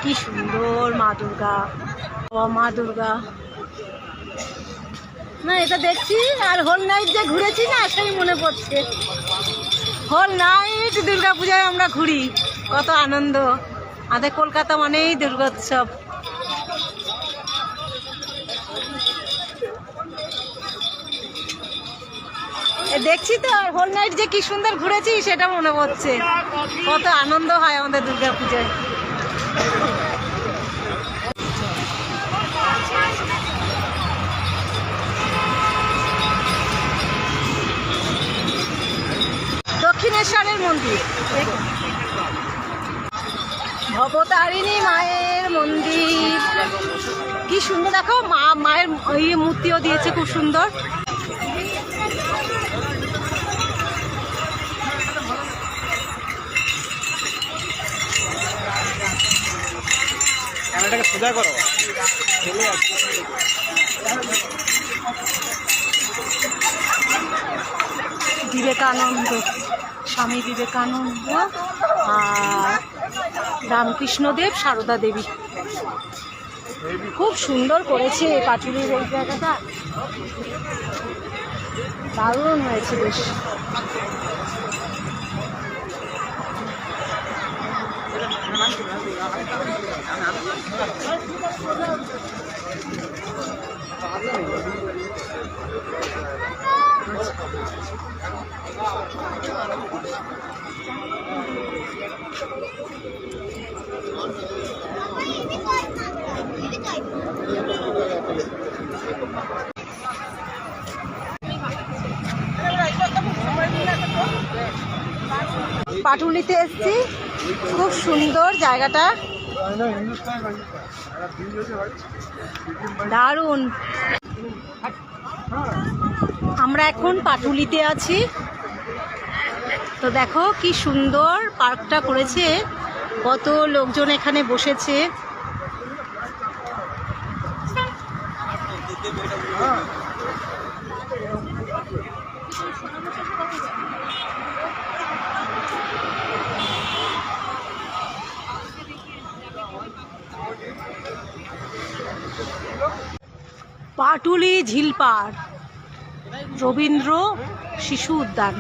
কি সুন্দর মা দুর্গা, ও মা দুর্গা। না এটা দেখছি আর হোল নাইট যে ঘুরেছি না সেই মনে পড়ছে। হোল নাইট দুর্গা পূজায় আমরা ঘুরি, কত আনন্দ। আমাদের কলকাতা মানেই দুর্গোৎসব। দেখছি তো আর হোল নাইট যে কি সুন্দর ঘুরেছি সেটা মনে পড়ছে, কত আনন্দ হয় আমাদের দুর্গা পূজায়। দক্ষিণেশ্বরের মন্দির, ভবতারিণী মায়ের মন্দির, কি সুন্দর। দেখো মায়ের ইয়ে মূর্তিও দিয়েছে খুব সুন্দর। সোজা করো। বিবেকানন্দ, স্বামী বিবেকানন্দ আর রামকৃষ্ণদেব, সারদা দেবী। খুব সুন্দর করেছে পাটুলির এই জায়গাটা, দারুণ হয়েছে বেশ। পাটুলিতে এসছি, খুব সুন্দর জায়গাটা, দারুণ। আমরা এখন পাটুলিতে আছি, তো দেখো কি সুন্দর পার্কটা করেছে, কত লোকজন এখানে বসেছে। পাটুলি ঝিল পার্ক, রবীন্দ্র শিশু উদ্যান।